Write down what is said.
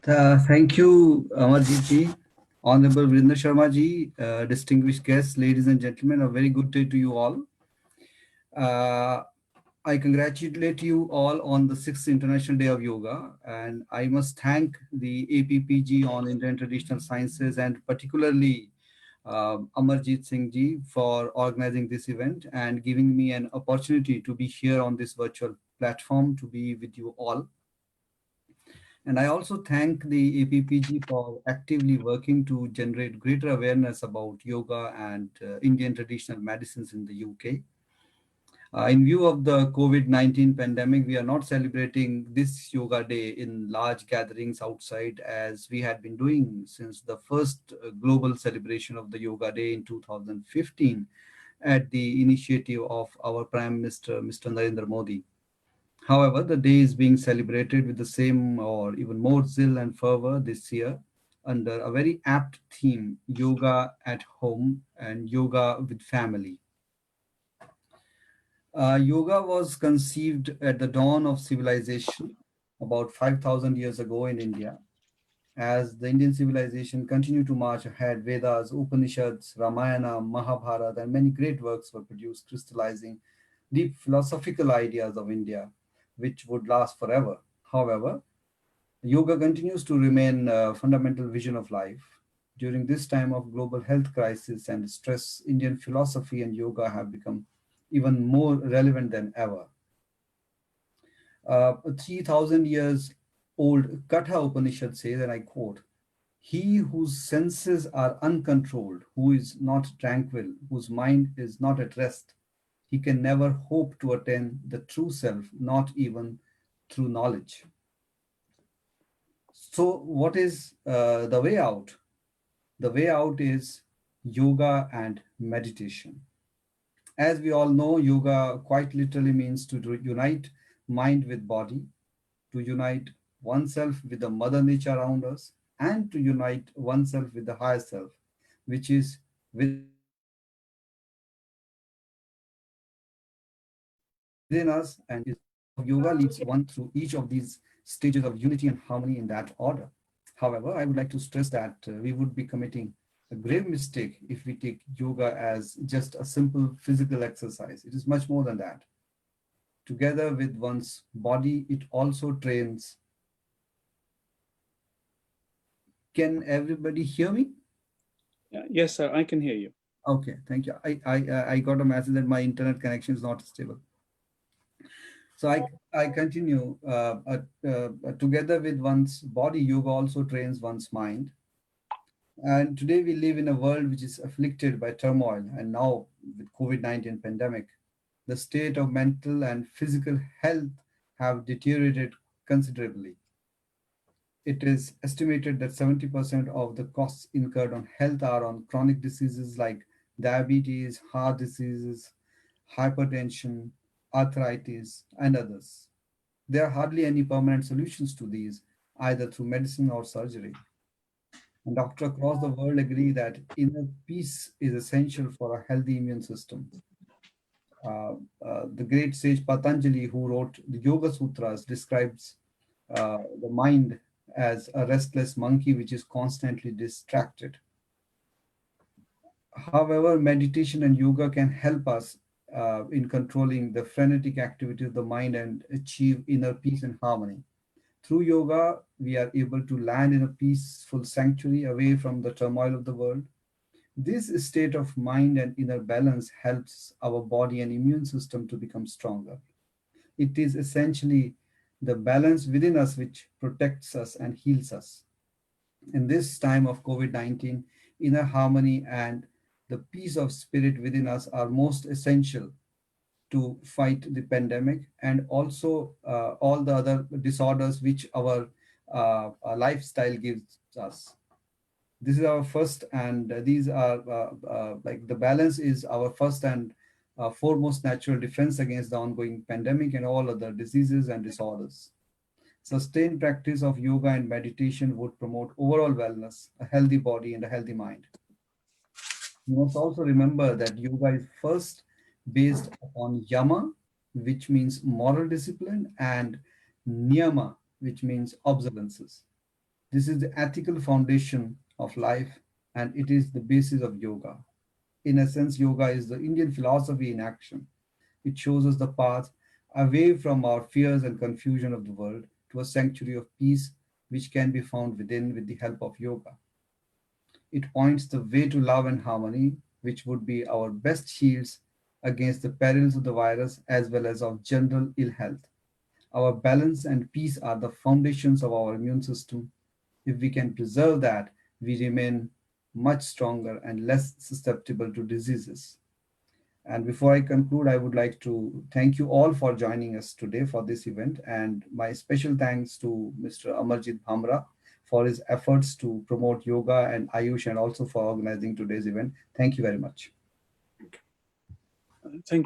Thank you, Amarjit ji, Honorable Vrinder Sharma ji, distinguished guests, ladies and gentlemen. A very good day to you all. Uh, I congratulate you all on the 6th International Day of Yoga, and I must thank the APPG on Indian Traditional Sciences and particularly Amarjit Singh ji for organizing this event and giving me an opportunity to be here on this virtual platform to be with you all. And I also thank the APPG for actively working to generate greater awareness about yoga and Indian traditional medicines in the UK. In view of the COVID-19 pandemic, we are not celebrating this yoga day in large gatherings outside as we had been doing since the first global celebration of the yoga day in 2015 at the initiative of our Prime Minister, Mr. Narendra Modi. However, the day is being celebrated with the same or even more zeal and fervor this year under a very apt theme, yoga at home and yoga with family. Yoga was conceived at the dawn of civilization about 5,000 years ago in India. As the Indian civilization continued to march ahead, Vedas, Upanishads, Ramayana, Mahabharata, and many great works were produced, crystallizing deep philosophical ideas of India, which would last forever. However, yoga continues to remain a fundamental vision of life. During this time of global health crisis and stress, Indian philosophy and yoga have become even more relevant than ever. A 3,000 years old Katha Upanishad says, and I quote, "He whose senses are uncontrolled, who is not tranquil, whose mind is not at rest, he can never hope to attain the true self, not even through knowledge." So, what is the way out? The way out is yoga and meditation. As we all know, yoga quite literally means to unite mind with body, to unite oneself with the mother nature around us, and to unite oneself with the higher self, which is within us and is of yoga leads one through each of these stages of unity and harmony in that order. However, I would like to stress that we would be committing a grave mistake if we take yoga as just a simple physical exercise. It is much more than that. Together with one's body, it also trains. Can everybody hear me? Yes, sir, I can hear you. Okay, thank you. I got a message that my internet connection is not stable. So I continue. Together with one's body, yoga also trains one's mind. And today we live in a world which is afflicted by turmoil, and now with COVID-19 pandemic, the state of mental and physical health have deteriorated considerably. It is estimated that 70% of the costs incurred on health are on chronic diseases like diabetes, heart diseases, hypertension, arthritis, and others. There are hardly any permanent solutions to these, either through medicine or surgery. And doctors across the world agree that inner peace is essential for a healthy immune system. The great sage Patanjali, who wrote the Yoga Sutras, describes the mind as a restless monkey which is constantly distracted. However, meditation and yoga can help us in controlling the frenetic activity of the mind and achieve inner peace and harmony. Through yoga, we are able to land in a peaceful sanctuary away from the turmoil of the world. This state of mind and inner balance helps our body and immune system to become stronger. It is essentially the balance within us which protects us and heals us. In this time of COVID 19, inner harmony and the peace of spirit within us are most essential to fight the pandemic and also all the other disorders which our lifestyle gives us. This is our first, and these are like the balance is our first and foremost natural defense against the ongoing pandemic and all other diseases and disorders. Sustained practice of yoga and meditation would promote overall wellness, a healthy body, and a healthy mind. You must also remember that yoga is first based upon yama, which means moral discipline, and niyama, which means observances. This is the ethical foundation of life and it is the basis of yoga. In essence, yoga is the Indian philosophy in action. It shows us the path away from our fears and confusion of the world to a sanctuary of peace which can be found within with the help of yoga. It points the way to love and harmony, which would be our best shields against the perils of the virus as well as of general ill health. Our balance and peace are the foundations of our immune system. If we can preserve that, we remain much stronger and less susceptible to diseases. And before I conclude, I would like to thank you all for joining us today for this event. And my special thanks to Mr. Amarjit Bhamra for his efforts to promote yoga and Ayush and also for organizing today's event. Thank you very much. Thank you.